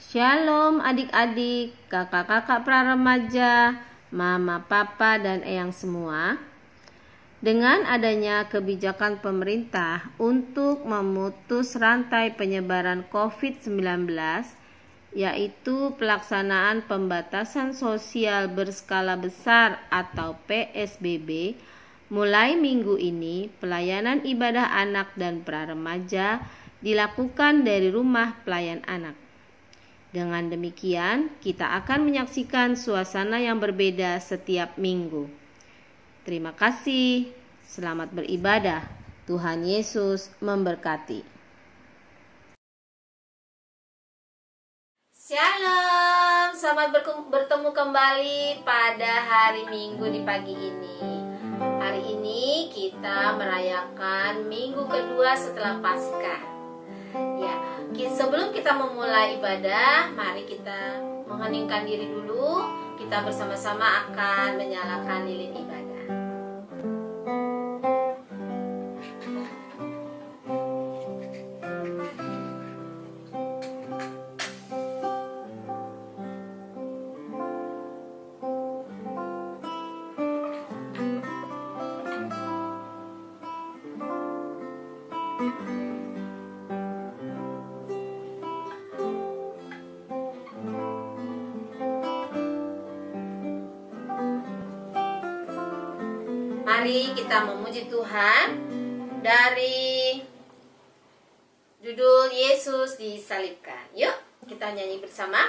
Shalom adik-adik, kakak-kakak praremaja, mama, papa, dan eyang semua. Dengan adanya kebijakan pemerintah untuk memutus rantai penyebaran COVID-19, yaitu pelaksanaan pembatasan sosial berskala besar atau PSBB, mulai minggu ini pelayanan ibadah anak dan praremaja dilakukan dari rumah pelayan anak. Dengan demikian, kita akan menyaksikan suasana yang berbeda setiap minggu. Terima kasih. Selamat beribadah. Tuhan Yesus memberkati. Shalom, selamat bertemu kembali pada hari Minggu di pagi ini. Hari ini kita merayakan minggu kedua setelah Paskah. Ya, sebelum kita memulai ibadah, mari kita mengheningkan diri dulu. Kita bersama-sama akan menyalakan lilin ibadah. Mari kita memuji Tuhan dari judul Yesus disalibkan. Yuk, kita nyanyi bersama.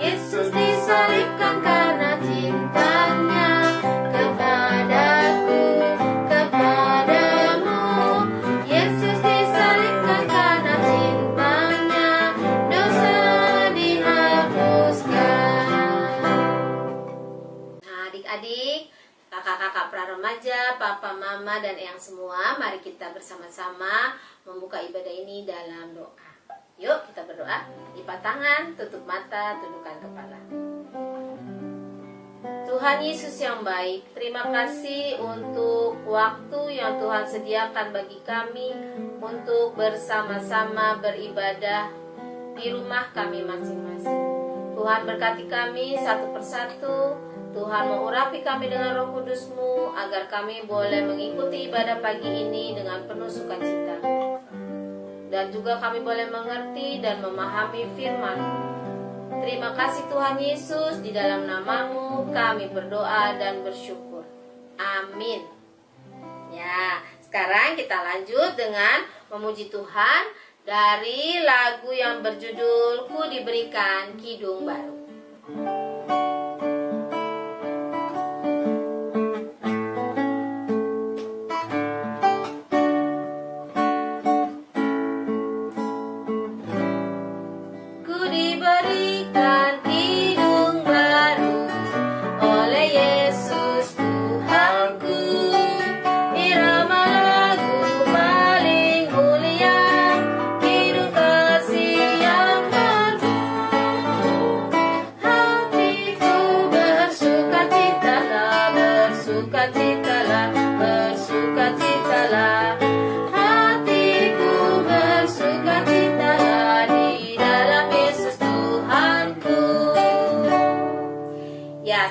Yesus disalibkan karena cintanya kepadaku, kepadamu. Yesus disalibkan karena cintanya, dosa dihapuskan. Nah, adik-adik, kakak-kakak praremaja, papa, mama, dan eyang semua, mari kita bersama-sama membuka ibadah ini dalam doa. Yuk kita berdoa. Lipat tangan, tutup mata, tundukkan kepala. Tuhan Yesus yang baik, terima kasih untuk waktu yang Tuhan sediakan bagi kami untuk bersama-sama beribadah di rumah kami masing-masing. Tuhan berkati kami satu persatu. Tuhan mengurapi kami dengan Roh Kudus-Mu agar kami boleh mengikuti ibadah pagi ini dengan penuh sukacita. Dan juga kami boleh mengerti dan memahami firman-Mu. Terima kasih Tuhan Yesus, di dalam nama-Mu kami berdoa dan bersyukur. Amin. Ya, sekarang kita lanjut dengan memuji Tuhan dari lagu yang berjudul Ku Diberikan Kidung Baru.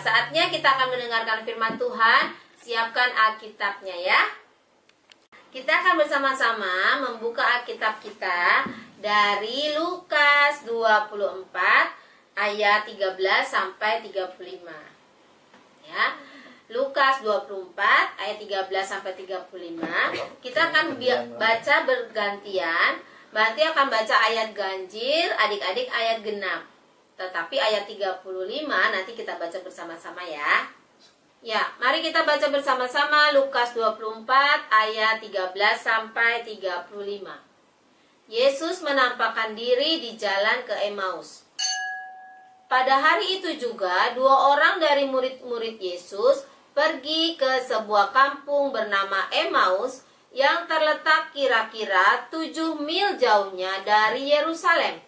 Saatnya kita akan mendengarkan firman Tuhan. Siapkan Alkitabnya ya. Kita akan bersama-sama membuka Alkitab kita dari Lukas 24 ayat 13 sampai 35. Ya. Lukas 24 ayat 13 sampai 35. Kita akan baca bergantian. Banti akan baca ayat ganjil, adik-adik ayat genap. Tetapi ayat 35 nanti kita baca bersama-sama ya. Ya, mari kita baca bersama-sama Lukas 24 ayat 13 sampai 35. Yesus menampakkan diri di jalan ke Emmaus. Pada hari itu juga 2 orang dari murid-murid Yesus pergi ke sebuah kampung bernama Emmaus yang terletak kira-kira 7 mil jauhnya dari Yerusalem.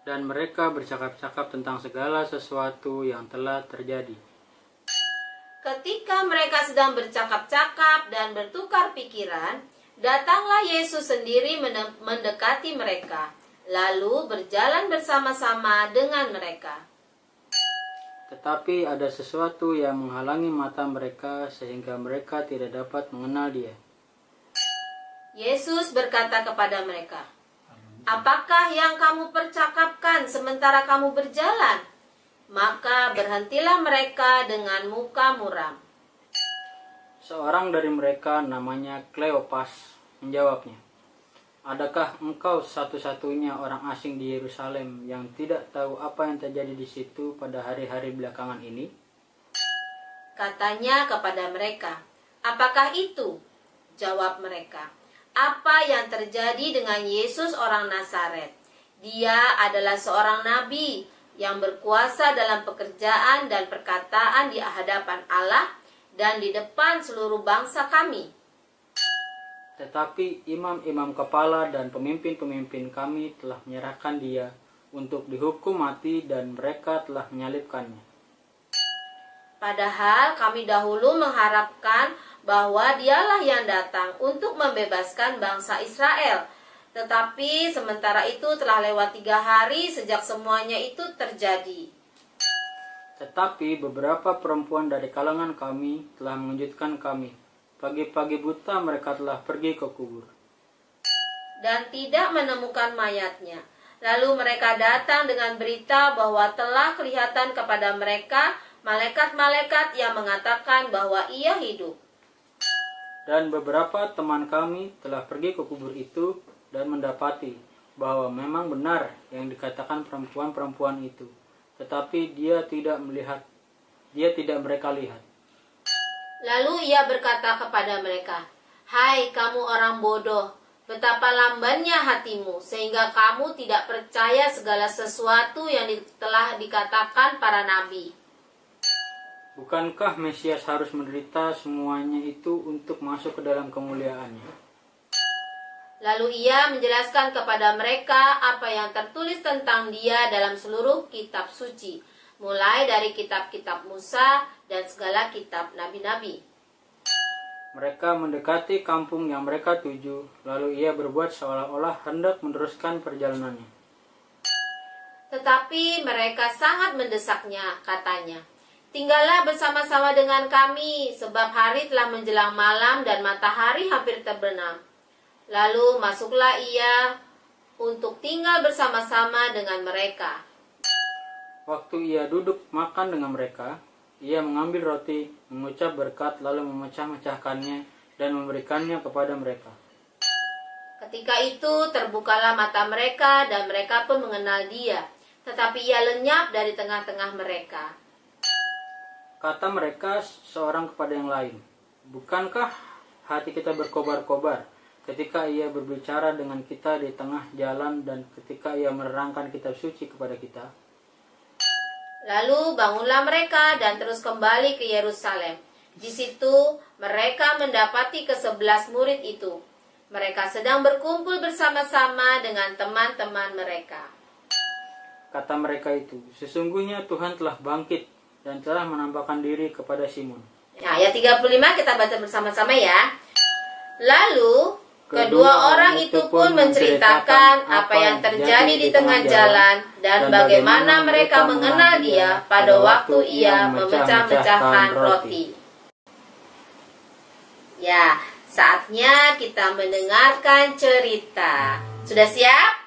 dan mereka bercakap-cakap tentang segala sesuatu yang telah terjadi. Ketika mereka sedang bercakap-cakap dan bertukar pikiran, datanglah Yesus sendiri mendekati mereka, lalu berjalan bersama-sama dengan mereka. Tetapi ada sesuatu yang menghalangi mata mereka sehingga mereka tidak dapat mengenal Dia. Yesus berkata kepada mereka, "Apakah yang kamu percakapkan sementara kamu berjalan?" Maka berhentilah mereka dengan muka muram. Seorang dari mereka namanya Kleopas menjawabnya, "Adakah engkau satu-satunya orang asing di Yerusalem yang tidak tahu apa yang terjadi di situ pada hari-hari belakangan ini?" Katanya kepada mereka, "Apakah itu?" Jawab mereka, "Apa yang terjadi dengan Yesus orang Nazaret? Dia adalah seorang nabi yang berkuasa dalam pekerjaan dan perkataan di hadapan Allah dan di depan seluruh bangsa kami. Tetapi imam-imam kepala dan pemimpin-pemimpin kami telah menyerahkan Dia untuk dihukum mati dan mereka telah menyalibkannya. Padahal kami dahulu mengharapkan bahwa Dialah yang datang untuk membebaskan bangsa Israel. Tetapi sementara itu telah lewat 3 hari sejak semuanya itu terjadi." Tetapi beberapa perempuan dari kalangan kami telah mengejutkan kami. Pagi-pagi buta mereka telah pergi ke kubur dan tidak menemukan mayatnya. Lalu mereka datang dengan berita bahwa telah kelihatan kepada mereka malaikat-malaikat yang mengatakan bahwa ia hidup. Dan beberapa teman kami telah pergi ke kubur itu dan mendapati bahwa memang benar yang dikatakan perempuan-perempuan itu. Tetapi dia tidak mereka lihat. Lalu ia berkata kepada mereka, "Hai kamu orang bodoh, betapa lambannya hatimu, sehingga kamu tidak percaya segala sesuatu yang telah dikatakan para nabi. Bukankah Mesias harus menderita semuanya itu untuk masuk ke dalam kemuliaannya?" Lalu ia menjelaskan kepada mereka apa yang tertulis tentang dia dalam seluruh kitab suci, mulai dari kitab-kitab Musa dan segala kitab nabi-nabi. Mereka mendekati kampung yang mereka tuju, lalu ia berbuat seolah-olah hendak meneruskan perjalanannya. Tetapi mereka sangat mendesaknya, katanya, "Tinggallah bersama-sama dengan kami, sebab hari telah menjelang malam dan matahari hampir terbenam." Lalu masuklah ia untuk tinggal bersama-sama dengan mereka. Waktu ia duduk makan dengan mereka, ia mengambil roti, mengucap berkat, lalu memecah-mecahkannya dan memberikannya kepada mereka. Ketika itu terbukalah mata mereka dan mereka pun mengenal dia, tetapi ia lenyap dari tengah-tengah mereka. Kata mereka seorang kepada yang lain, "Bukankah hati kita berkobar-kobar ketika ia berbicara dengan kita di tengah jalan dan ketika ia menerangkan kitab suci kepada kita?" Lalu bangunlah mereka dan terus kembali ke Yerusalem. Di situ mereka mendapati ke-11 murid itu. Mereka sedang berkumpul bersama-sama dengan teman-teman mereka. Kata mereka itu, "Sesungguhnya Tuhan telah bangkit dan telah menampakkan diri kepada Simon." Nah, ayat 35 kita baca bersama-sama ya. Lalu kedua orang itu pun menceritakan apa yang terjadi di tengah jalan dan bagaimana mereka mengenal dia pada waktu ia memecah-mecahkan roti. Ya, saatnya kita mendengarkan cerita. Sudah siap?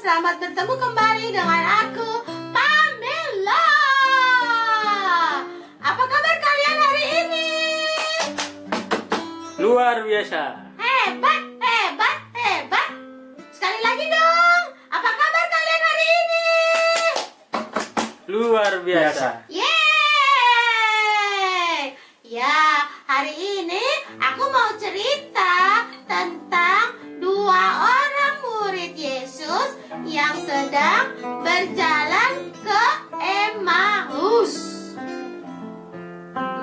Selamat bertemu kembali dengan aku, Pamela. Apa kabar kalian hari ini? Luar biasa. Hebat, hebat, hebat. Sekali lagi dong. Apa kabar kalian hari ini? Luar biasa. Yeay. Ya, hari ini aku mau cerita tentang 2 orang murid Yesus yang sedang berjalan ke Emmaus.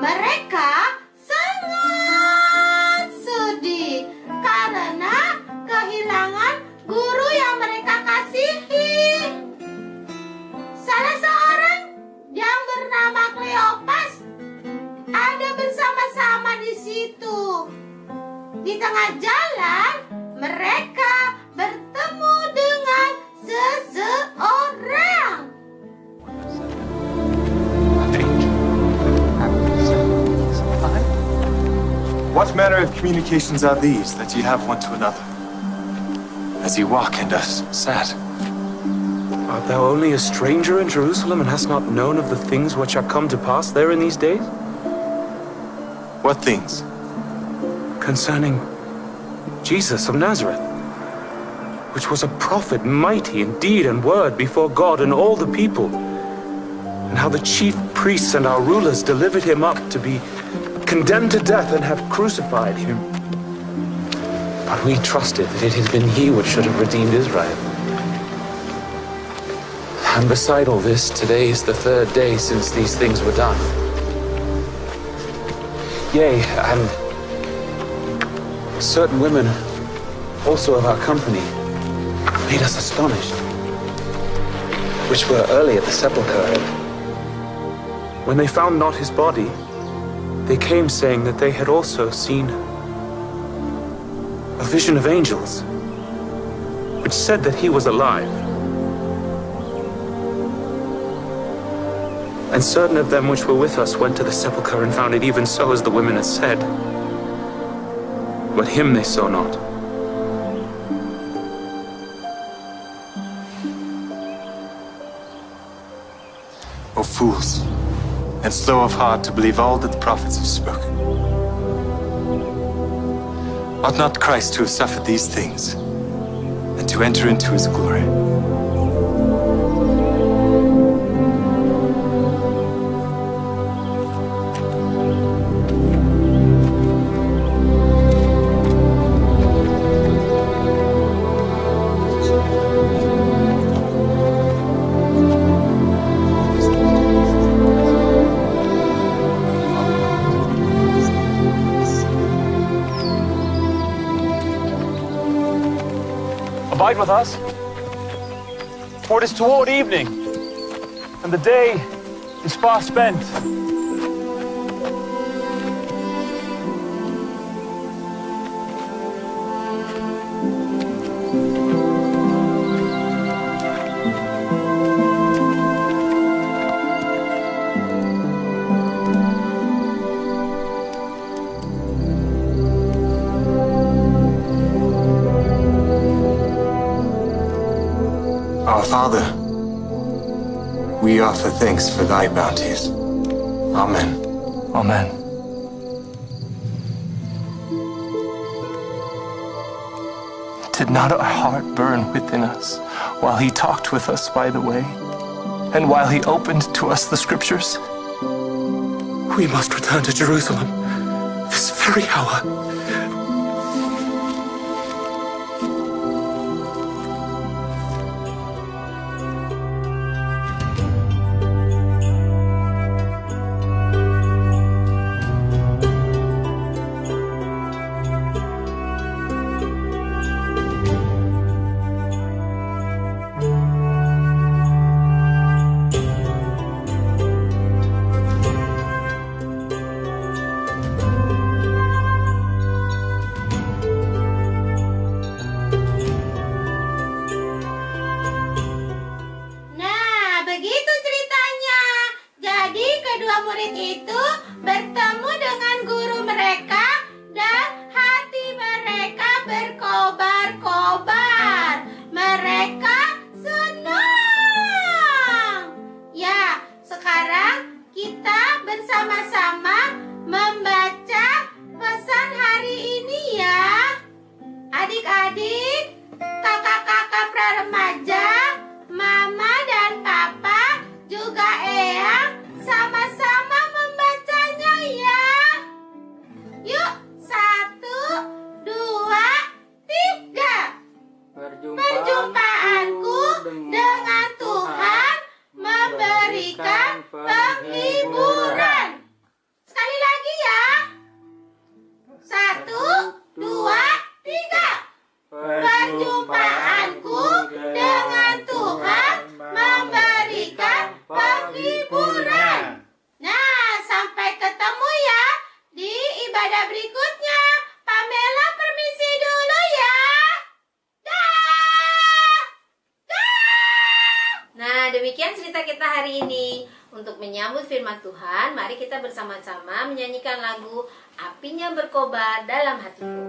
Mereka sangat sedih karena kehilangan guru yang mereka kasihi. Salah seorang yang bernama Kleopas ada bersama-sama di situ. Di tengah jalan, mereka bertemu dengan seseorang. What manner of communications are these that ye have one to another, as ye walk and are sad? Art thou only a stranger in Jerusalem, and hast not known of the things which are come to pass there in these days? What things? Concerning Jesus of Nazareth, which was a prophet, mighty in deed and word before God and all the people, and how the chief priests and our rulers delivered him up to be condemned to death and have crucified him. But we trusted that it had been he which should have redeemed Israel. And beside all this, today is the third day since these things were done. Yea, and certain women also of our company made us astonished, which were early at the sepulchre. When they found not his body, they came saying that they had also seen a vision of angels, which said that he was alive. And certain of them which were with us went to the sepulchre and found it even so as the women had said. But him they saw not. O fools, and slow of heart to believe all that the prophets have spoken. Ought not Christ to have suffered these things, and to enter into his glory? Abide with us, for it is toward evening, and the day is far spent. Our Father, we offer thanks for thy bounties. Amen. Amen. Did not our heart burn within us while he talked with us by the way, and while he opened to us the scriptures? We must return to Jerusalem this very hour. murid itu bertemu dengan guru mereka dan hati mereka berkobar-kobar. Mereka senang. Ya, sekarang kita bersama-sama membaca pesan hari ini ya. Adik-adik, kakak-kakak praremaja, mama dan papa, juga eyang, sama-sama membacanya ya. Yuk, 1, 2, 3. Perjumpaanku hari ini. Untuk menyambut firman Tuhan, mari kita bersama-sama menyanyikan lagu Apinya Berkobar Dalam Hatiku.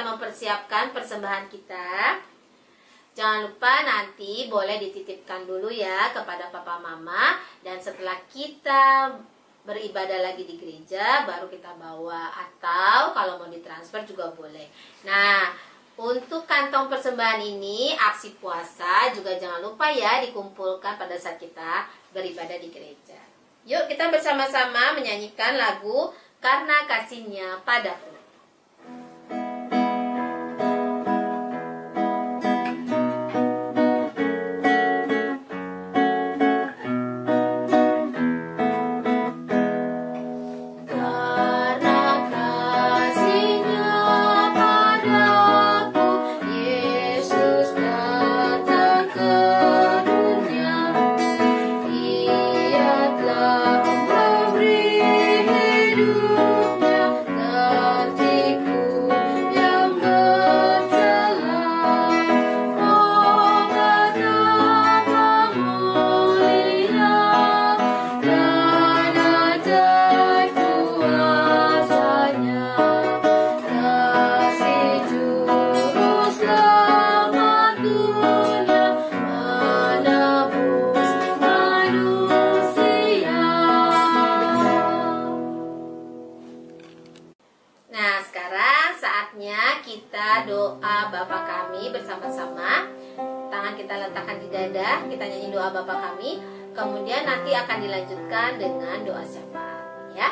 Mempersiapkan persembahan kita. Jangan lupa nanti boleh dititipkan dulu ya kepada papa mama, dan setelah kita beribadah lagi di gereja baru kita bawa, atau kalau mau ditransfer juga boleh. Nah, untuk kantong persembahan ini aksi puasa juga jangan lupa ya dikumpulkan pada saat kita beribadah di gereja. Yuk kita bersama-sama menyanyikan lagu Karena Kasih-Nya Padaku. Kita doa Bapa Kami bersama-sama. Tangan kita letakkan di dada, kita nyanyi doa Bapa Kami. Kemudian nanti akan dilanjutkan dengan doa syafaat, ya.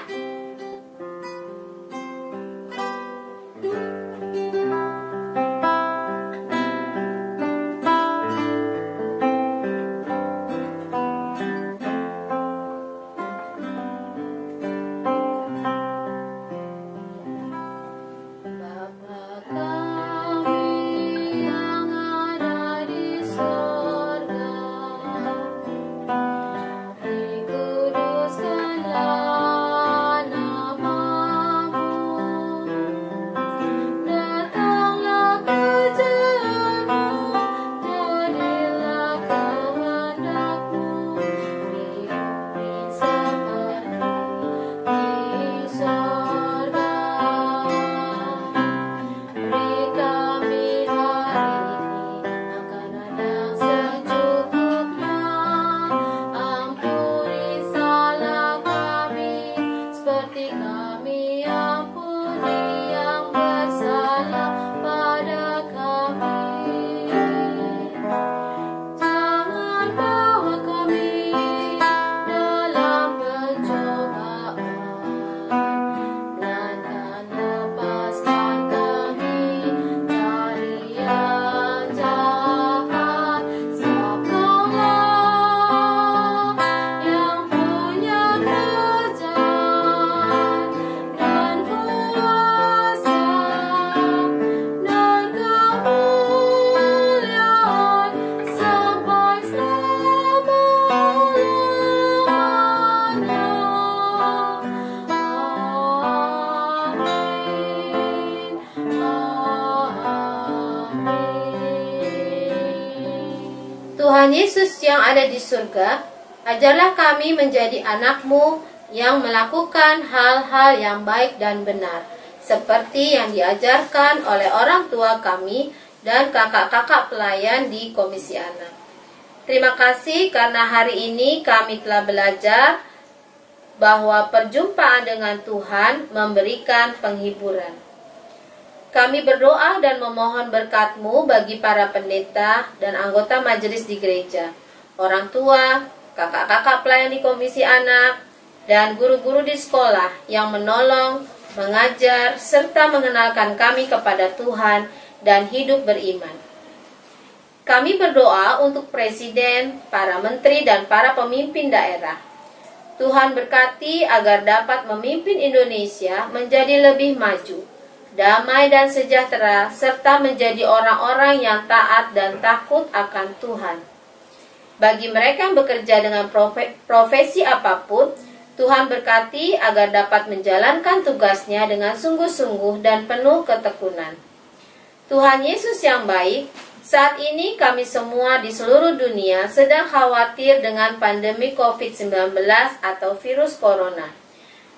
Tuhan Yesus yang ada di surga, ajarlah kami menjadi anak-Mu yang melakukan hal-hal yang baik dan benar, seperti yang diajarkan oleh orang tua kami dan kakak-kakak pelayan di Komisi Anak. Terima kasih karena hari ini kami telah belajar bahwa perjumpaan dengan Tuhan memberikan penghiburan. Kami berdoa dan memohon berkat-Mu bagi para pendeta dan anggota majelis di gereja, orang tua, kakak-kakak pelayan di komisi anak, dan guru-guru di sekolah yang menolong, mengajar, serta mengenalkan kami kepada Tuhan dan hidup beriman. Kami berdoa untuk presiden, para menteri, dan para pemimpin daerah. Tuhan berkati agar dapat memimpin Indonesia menjadi lebih maju, damai dan sejahtera, serta menjadi orang-orang yang taat dan takut akan Tuhan. Bagi mereka yang bekerja dengan profesi apapun, Tuhan berkati agar dapat menjalankan tugasnya dengan sungguh-sungguh dan penuh ketekunan. Tuhan Yesus yang baik, saat ini kami semua di seluruh dunia sedang khawatir dengan pandemi COVID-19 atau virus corona.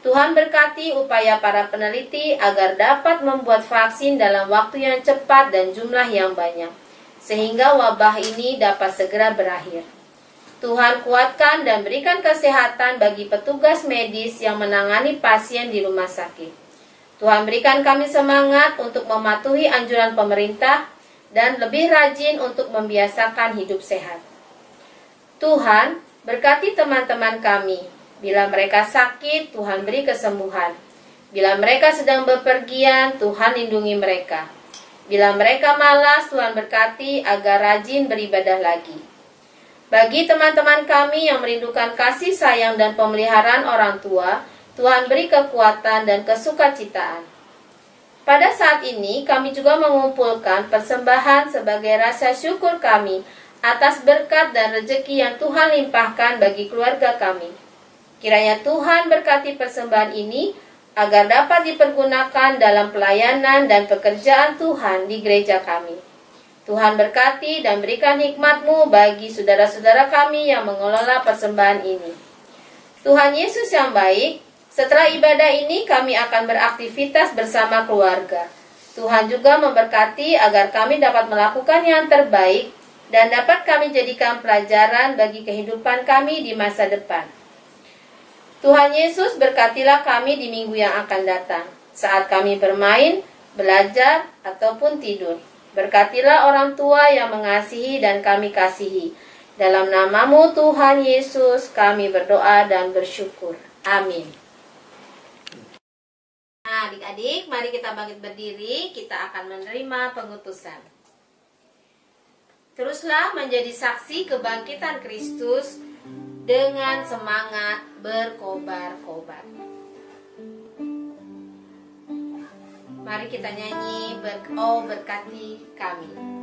Tuhan berkati upaya para peneliti agar dapat membuat vaksin dalam waktu yang cepat dan jumlah yang banyak, sehingga wabah ini dapat segera berakhir. Tuhan kuatkan dan berikan kesehatan bagi petugas medis yang menangani pasien di rumah sakit. Tuhan berikan kami semangat untuk mematuhi anjuran pemerintah dan lebih rajin untuk membiasakan hidup sehat. Tuhan, berkati teman-teman kami. Bila mereka sakit, Tuhan beri kesembuhan. Bila mereka sedang bepergian, Tuhan lindungi mereka. Bila mereka malas, Tuhan berkati agar rajin beribadah lagi. Bagi teman-teman kami yang merindukan kasih sayang dan pemeliharaan orang tua, Tuhan beri kekuatan dan kesukacitaan. Pada saat ini, kami juga mengumpulkan persembahan sebagai rasa syukur kami atas berkat dan rezeki yang Tuhan limpahkan bagi keluarga kami. Kiranya Tuhan berkati persembahan ini agar dapat dipergunakan dalam pelayanan dan pekerjaan Tuhan di gereja kami. Tuhan berkati dan berikan hikmat-Mu bagi saudara-saudara kami yang mengelola persembahan ini. Tuhan Yesus yang baik, setelah ibadah ini kami akan beraktivitas bersama keluarga. Tuhan juga memberkati agar kami dapat melakukan yang terbaik dan dapat kami jadikan pelajaran bagi kehidupan kami di masa depan. Tuhan Yesus berkatilah kami di minggu yang akan datang, saat kami bermain, belajar, ataupun tidur. Berkatilah orang tua yang mengasihi dan kami kasihi. Dalam nama-Mu Tuhan Yesus kami berdoa dan bersyukur. Amin. Nah, adik-adik, mari kita bangkit berdiri, kita akan menerima pengutusan. Teruslah menjadi saksi kebangkitan Kristus dengan semangat berkobar-kobar. Mari kita nyanyi Oh berkati kami.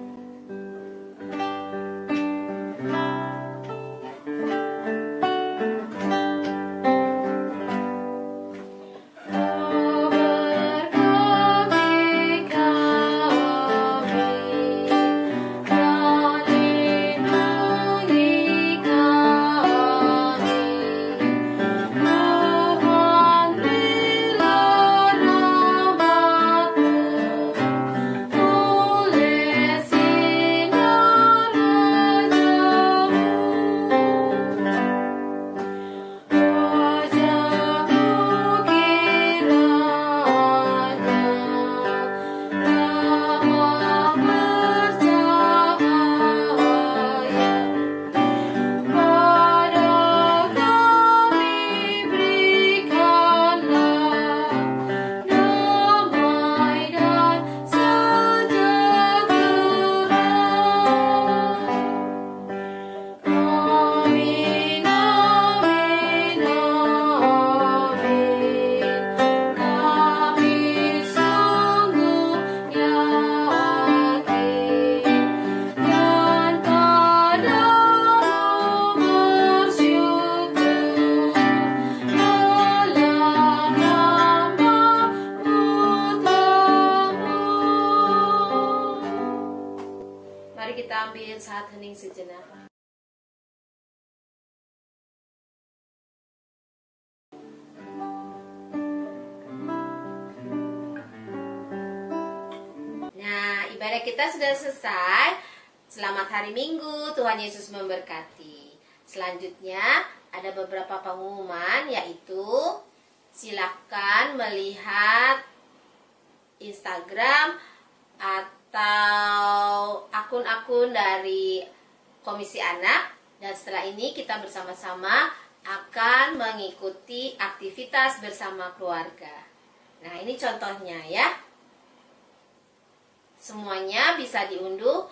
Saat hening sejenak. Nah, ibadah kita sudah selesai. Selamat hari Minggu, Tuhan Yesus memberkati. Selanjutnya ada beberapa pengumuman, yaitu silakan melihat Instagram atau akun-akun dari Komisi Anak, dan setelah ini kita bersama-sama akan mengikuti aktivitas bersama keluarga. Nah, ini contohnya ya. Semuanya bisa diunduh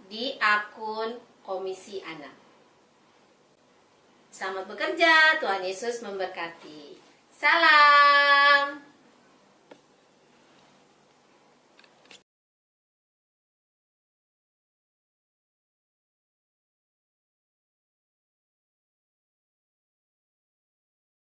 di akun Komisi Anak. Selamat bekerja, Tuhan Yesus memberkati. Salam.